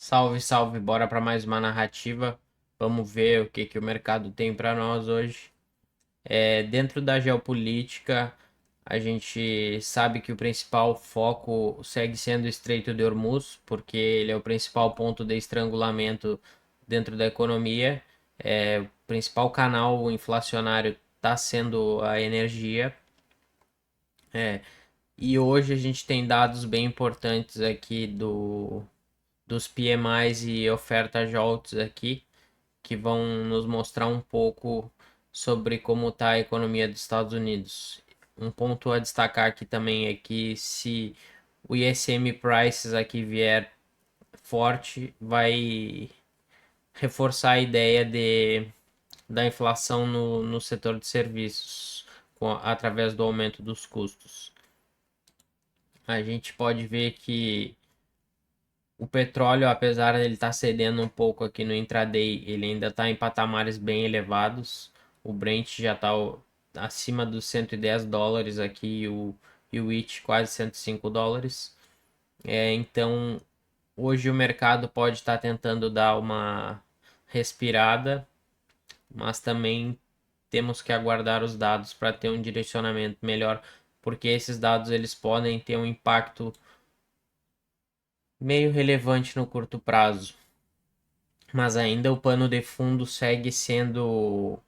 Salve, salve, bora para mais uma narrativa. Vamos ver o que que o mercado tem para nós hoje. Dentro da geopolítica, a gente sabe que o principal foco segue sendo o Estreito de Hormuz, porque ele é o principal ponto de estrangulamento dentro da economia. O principal canal inflacionário está sendo a energia. E hoje a gente tem dados bem importantes aqui dos PMIs e ofertas JOLTS aqui, que vão nos mostrar um pouco sobre como está a economia dos Estados Unidos. Um ponto a destacar aqui também é que se o ISM Prices aqui vier forte, vai reforçar a ideia da inflação no setor de serviços através do aumento dos custos. A gente pode ver que o petróleo, apesar de ele estar cedendo um pouco aqui no intraday, ele ainda está em patamares bem elevados. O Brent já está acima dos US$ 110 aqui e o WTI quase US$ 105. Então, hoje o mercado pode estar tentando dar uma respirada, mas também temos que aguardar os dados para ter um direcionamento melhor, porque esses dados eles podem ter um impacto meio relevante no curto prazo. Mas ainda o pano de fundo segue sendo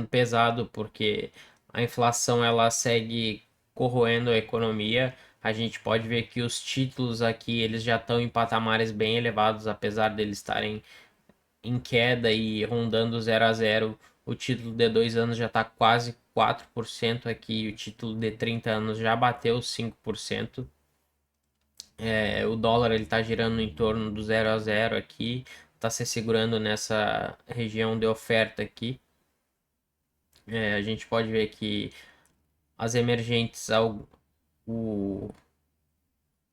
pesado porque a inflação ela segue corroendo a economia. A gente pode ver que os títulos aqui eles já estão em patamares bem elevados, apesar de eles estarem em queda e rondando 0 a 0. O título de 2 anos já está quase 4% aqui, e o título de 30 anos já bateu 5%. O dólar ele está girando em torno do 0 a 0 aqui, está se segurando nessa região de oferta aqui. A gente pode ver que as emergentes, o,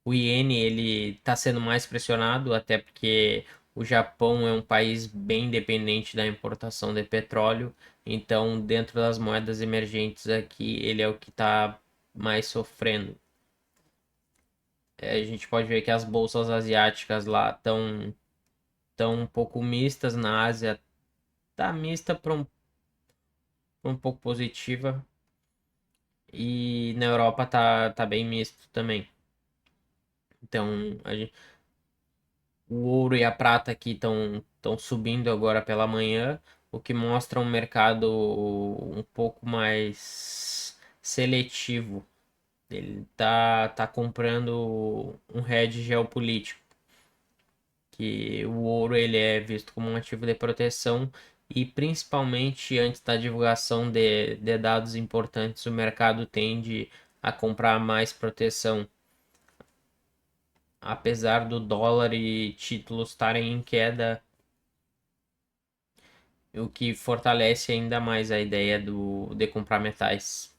o iene ele está sendo mais pressionado, até porque o Japão é um país bem dependente da importação de petróleo, então dentro das moedas emergentes aqui ele é o que está mais sofrendo. A gente pode ver que as bolsas asiáticas lá estão um pouco mistas. Na Ásia tá mista para um pouco positiva, e na Europa tá bem misto também. Então o ouro e a prata aqui estão subindo agora pela manhã, o que mostra um mercado um pouco mais seletivo. Ele tá comprando um hedge geopolítico, que o ouro ele é visto como um ativo de proteção, e principalmente antes da divulgação de dados importantes, o mercado tende a comprar mais proteção, apesar do dólar e títulos estarem em queda, o que fortalece ainda mais a ideia de comprar metais.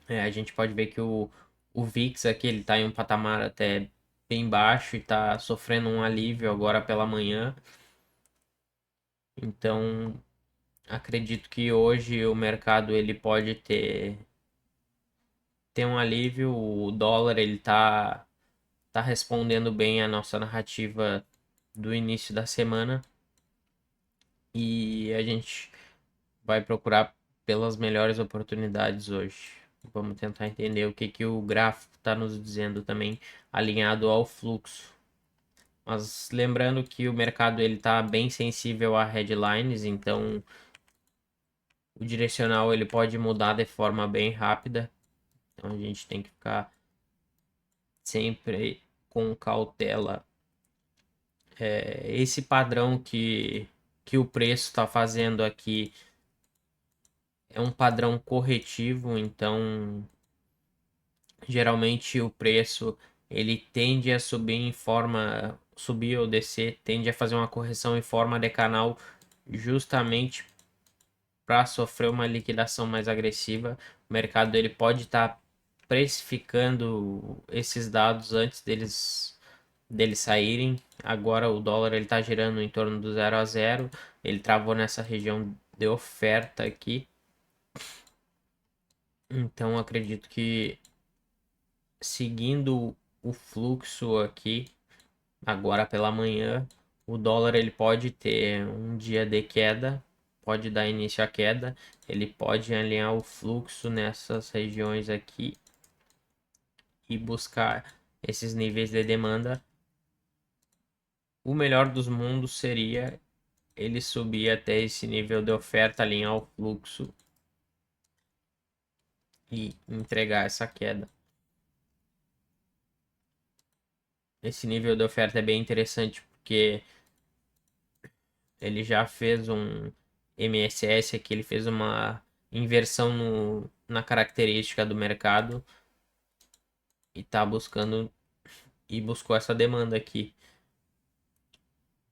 A gente pode ver que o VIX aqui ele está em um patamar até bem baixo e está sofrendo um alívio agora pela manhã. Então, acredito que hoje o mercado ele pode ter um alívio. O dólar ele tá respondendo bem a nossa narrativa do início da semana, e a gente vai procurar pelas melhores oportunidades hoje. Vamos tentar entender o que que o gráfico está nos dizendo também, alinhado ao fluxo. Mas lembrando que o mercado ele está bem sensível a headlines, então o direcional ele pode mudar de forma bem rápida. Então a gente tem que ficar sempre com cautela. Esse padrão que o preço está fazendo aqui é um padrão corretivo, então geralmente o preço ele tende a subir ou descer, tende a fazer uma correção em forma de canal, justamente para sofrer uma liquidação mais agressiva. O mercado ele pode estar precificando esses dados antes deles saírem. Agora o dólar ele está girando em torno do 0 a 0. Ele travou nessa região de oferta aqui. Então acredito que seguindo o fluxo aqui agora pela manhã, o dólar ele pode ter um dia de queda, pode dar início à queda, ele pode alinhar o fluxo nessas regiões aqui e buscar esses níveis de demanda. O melhor dos mundos seria ele subir até esse nível de oferta, alinhar o fluxo e entregar essa queda. Esse nível de oferta é bem interessante porque ele já fez um MSS aqui, ele fez uma inversão na característica do mercado e tá buscando e buscou essa demanda aqui.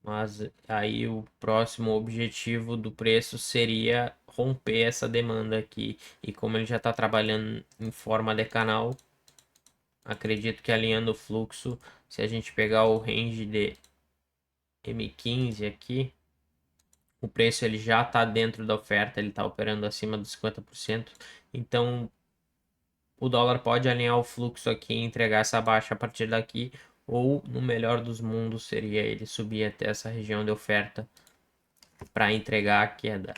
Mas aí o próximo objetivo do preço seria romper essa demanda aqui. E como ele já está trabalhando em forma de canal, acredito que alinhando o fluxo, se a gente pegar o range de M15 aqui, o preço ele já está dentro da oferta, ele está operando acima dos 50%. Então o dólar pode alinhar o fluxo aqui e entregar essa baixa a partir daqui, ou no melhor dos mundos seria ele subir até essa região de oferta para entregar a queda.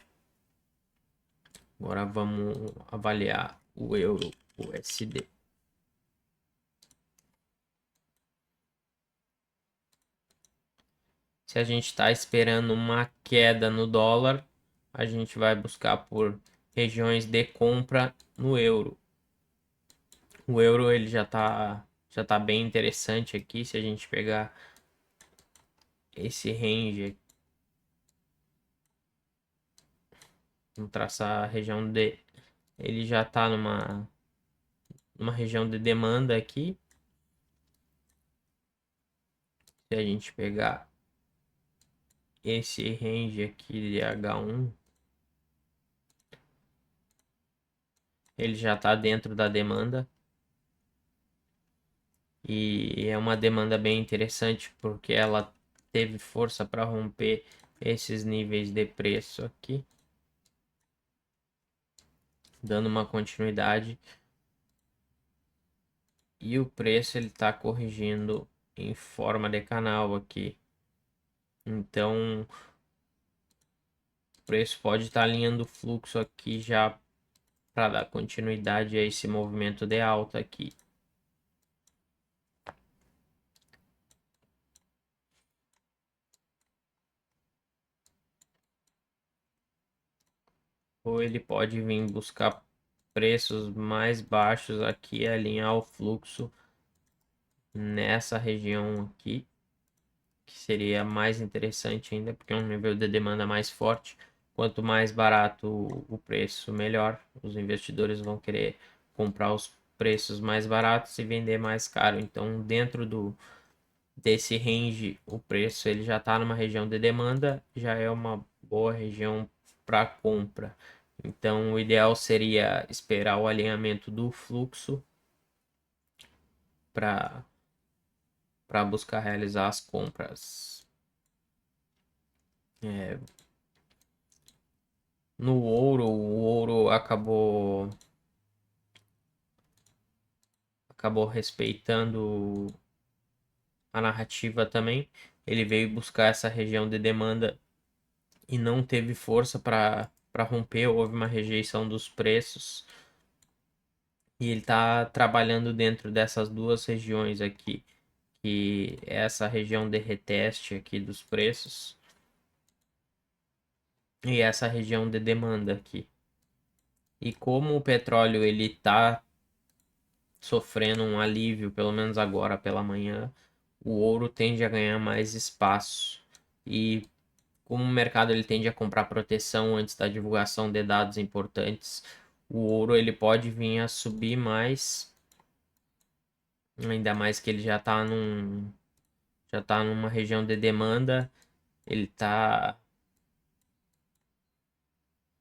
Agora vamos avaliar o euro USD. Se a gente está esperando uma queda no dólar, a gente vai buscar por regiões de compra no euro. O euro ele já tá bem interessante aqui. Se a gente pegar esse range, vamos traçar a região de, ele já está numa região de demanda aqui. Se a gente pegar esse range aqui de H1, ele já está dentro da demanda. E é uma demanda bem interessante porque ela teve força para romper esses níveis de preço aqui, dando uma continuidade. E o preço ele está corrigindo em forma de canal aqui. Então, o preço pode estar alinhando o fluxo aqui já para dar continuidade a esse movimento de alta aqui. Ou ele pode vir buscar preços mais baixos aqui e alinhar o fluxo nessa região aqui, que seria mais interessante ainda, porque é um nível de demanda mais forte. Quanto mais barato o preço, melhor. Os investidores vão querer comprar os preços mais baratos e vender mais caro. Então, dentro desse range, o preço ele já está numa região de demanda, já é uma boa região para compra. Então, o ideal seria esperar o alinhamento do fluxo para buscar realizar as compras. No ouro, o ouro acabou respeitando a narrativa também. Ele veio buscar essa região de demanda e não teve força para romper, houve uma rejeição dos preços. E ele está trabalhando dentro dessas duas regiões aqui, que é essa região de reteste aqui dos preços e essa região de demanda aqui. E como o petróleo ele está sofrendo um alívio, pelo menos agora pela manhã, o ouro tende a ganhar mais espaço. E como o mercado ele tende a comprar proteção antes da divulgação de dados importantes, o ouro ele pode vir a subir mais, ainda mais que ele já tá numa região de demanda, ele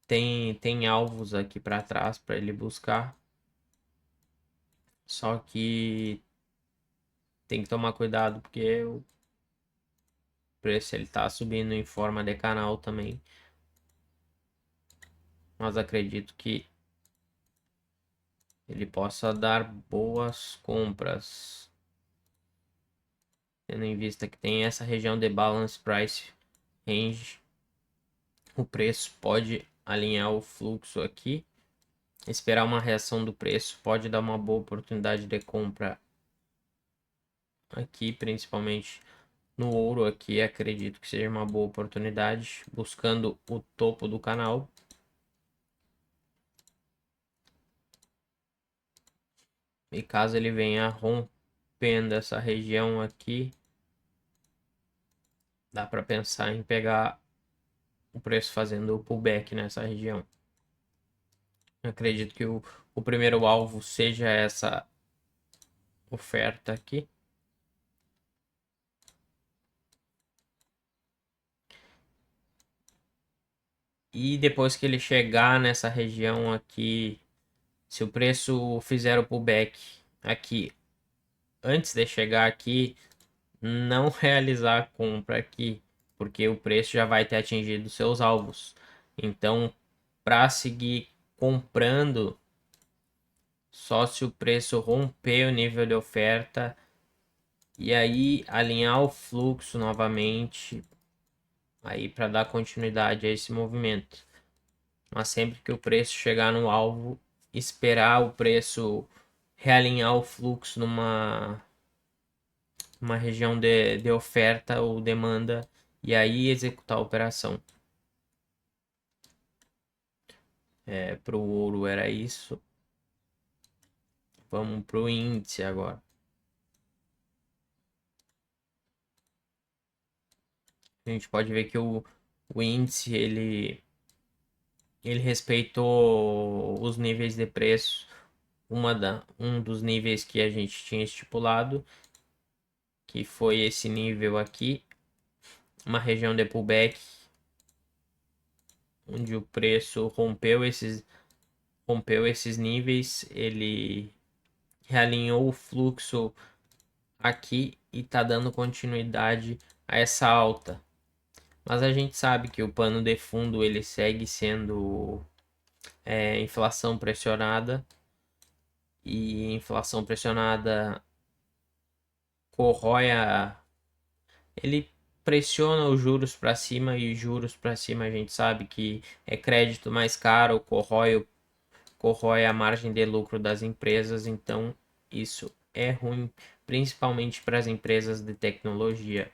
tem alvos aqui para trás para ele buscar. Só que tem que tomar cuidado porque o preço ele tá subindo em forma de canal também. Mas acredito que ele possa dar boas compras. tendo em vista que tem essa região de Balance Price Range, o preço pode alinhar o fluxo aqui. Esperar uma reação do preço pode dar uma boa oportunidade de compra aqui, principalmente no ouro aqui. Acredito que seja uma boa oportunidade, buscando o topo do canal. E caso ele venha rompendo essa região aqui, dá para pensar em pegar o preço fazendo o pullback nessa região. Acredito que o primeiro alvo seja essa oferta aqui. E depois que ele chegar nessa região aqui, se o preço fizer o pullback aqui, antes de chegar aqui, não realizar a compra aqui, porque o preço já vai ter atingido seus alvos. Então, para seguir comprando, só se o preço romper o nível de oferta e aí alinhar o fluxo novamente, aí para dar continuidade a esse movimento. Mas sempre que o preço chegar no alvo, esperar o preço realinhar o fluxo numa uma região de oferta ou demanda e aí executar a operação. Para o ouro era isso. Vamos para o índice agora. A gente pode ver que o índice ele respeitou os níveis de preço, um dos níveis que a gente tinha estipulado, que foi esse nível aqui, uma região de pullback, onde o preço rompeu esses níveis, ele realinhou o fluxo aqui e está dando continuidade a essa alta. Mas a gente sabe que o pano de fundo ele segue sendo inflação pressionada, e inflação pressionada corrói ele pressiona os juros para cima, e os juros para cima a gente sabe que é crédito mais caro, corrói a margem de lucro das empresas, então isso é ruim, principalmente para as empresas de tecnologia.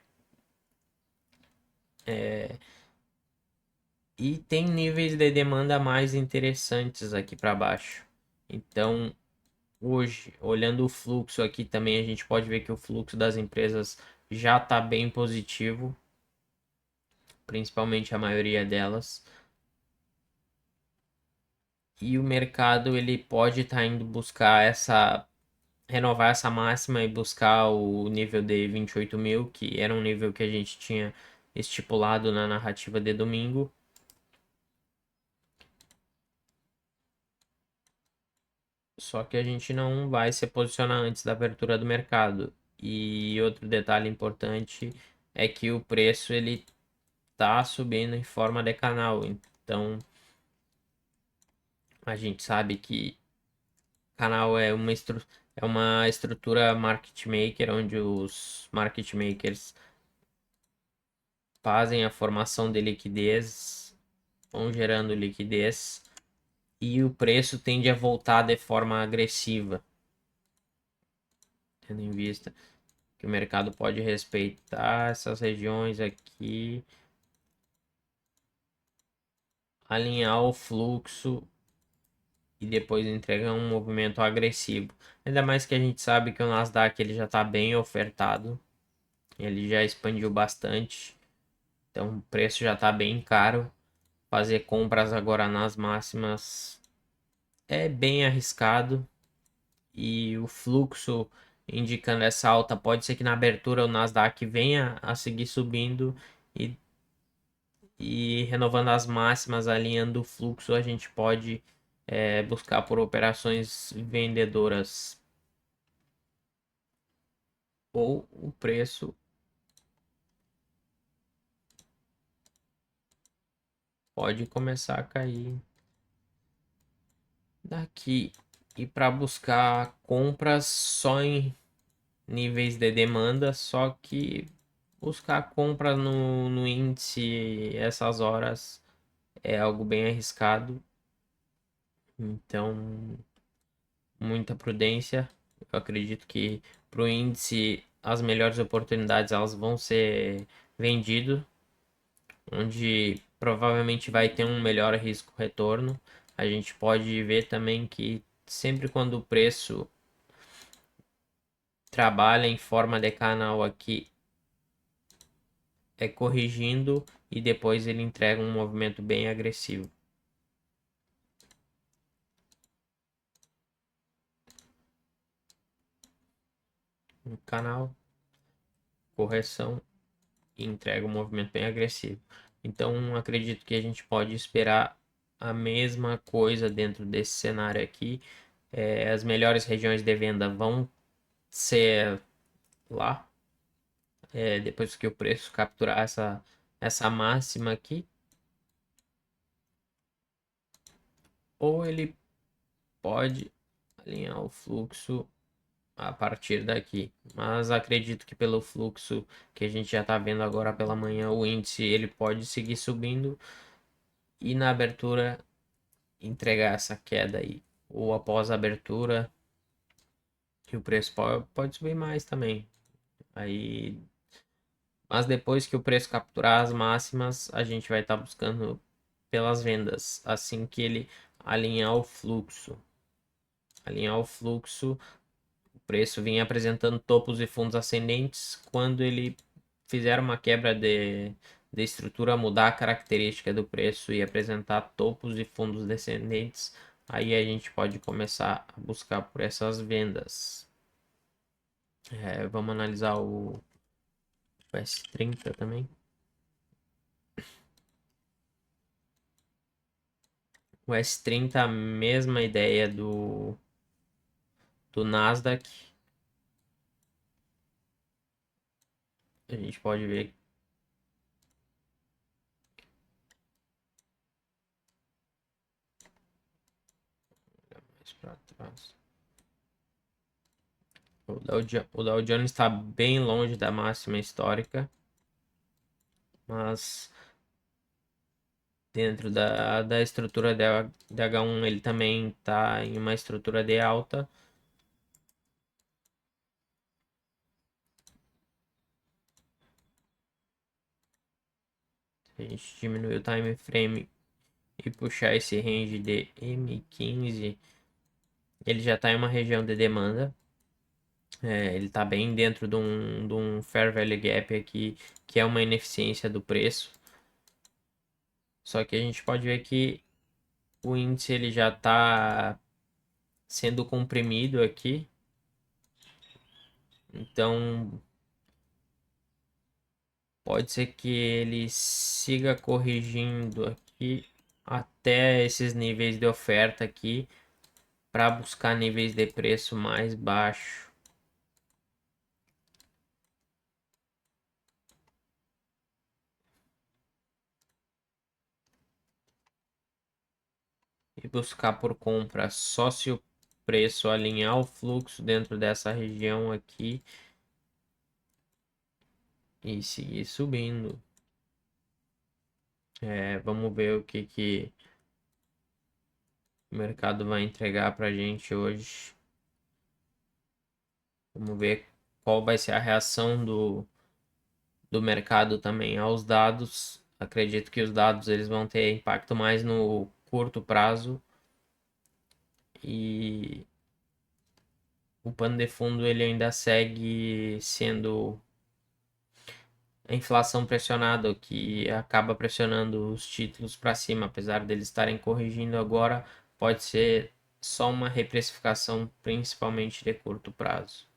E tem níveis de demanda mais interessantes aqui para baixo. Então, hoje, olhando o fluxo aqui também, a gente pode ver que o fluxo das empresas já está bem positivo, principalmente a maioria delas. E o mercado ele pode estar indo buscar renovar essa máxima e buscar o nível de 28 mil, que era um nível que a gente tinha estipulado na narrativa de domingo. Só que a gente não vai se posicionar antes da abertura do mercado. E outro detalhe importante é que o preço ele tá subindo em forma de canal. Então a gente sabe que canal é uma estrutura market maker, onde os market makers fazem a formação de liquidez, vão gerando liquidez e o preço tende a voltar de forma agressiva, tendo em vista que o mercado pode respeitar essas regiões aqui, alinhar o fluxo e depois entregar um movimento agressivo. Ainda mais que a gente sabe que o Nasdaq ele já está bem ofertado, ele já expandiu bastante, então o preço já está bem caro. Fazer compras agora nas máximas é bem arriscado e o fluxo indicando essa alta pode ser que na abertura o Nasdaq venha a seguir subindo e renovando as máximas, alinhando o fluxo, a gente pode buscar por operações vendedoras ou o preço pode começar a cair daqui. E para buscar compras só níveis de demanda, só que buscar compras no índice essas horas é algo bem arriscado. Então, muita prudência. Eu acredito que para o índice as melhores oportunidades elas vão ser vendidas, onde provavelmente vai ter um melhor risco-retorno. A gente pode ver também que sempre quando o preço trabalha em forma de canal aqui, é corrigindo e depois ele entrega um movimento bem agressivo. Um canal, correção e entrega um movimento bem agressivo. Então acredito que a gente pode esperar a mesma coisa dentro desse cenário aqui. As melhores regiões de venda vão ser lá, depois que o preço capturar essa máxima aqui, ou ele pode alinhar o fluxo a partir daqui. Mas acredito que pelo fluxo que a gente já está vendo agora pela manhã, o índice ele pode seguir subindo e na abertura entregar essa queda aí. Ou após a abertura, que o preço pode subir mais também. Aí, mas depois que o preço capturar as máximas, a gente vai estar buscando pelas vendas, assim que ele alinhar o fluxo. Alinhar o fluxo, o preço vinha apresentando topos e fundos ascendentes. Quando ele fizer uma quebra de estrutura, mudar a característica do preço e apresentar topos e fundos descendentes, aí a gente pode começar a buscar por essas vendas. Vamos analisar o S30 também. O S30, a mesma ideia do Nasdaq. A gente pode ver mais para trás. O Dow Jones está bem longe da máxima histórica, mas dentro da estrutura de H1 ele também está em uma estrutura de alta. Se a gente diminuir o time frame e puxar esse range de M15, ele já está em uma região de demanda. Ele está bem dentro de um Fair Value Gap aqui, que é uma ineficiência do preço. Só que a gente pode ver que o índice ele já está sendo comprimido aqui. Então pode ser que ele siga corrigindo aqui até esses níveis de oferta aqui para buscar níveis de preço mais baixo. E buscar por compra só se o preço alinhar o fluxo dentro dessa região aqui e seguir subindo. Vamos ver o que o mercado vai entregar para a gente hoje. Vamos ver qual vai ser a reação do mercado também aos dados. Acredito que os dados eles vão ter impacto mais no curto prazo e o pano de fundo ele ainda segue sendo a inflação pressionada, o que acaba pressionando os títulos para cima, apesar deles estarem corrigindo agora, pode ser só uma reprecificação, principalmente de curto prazo.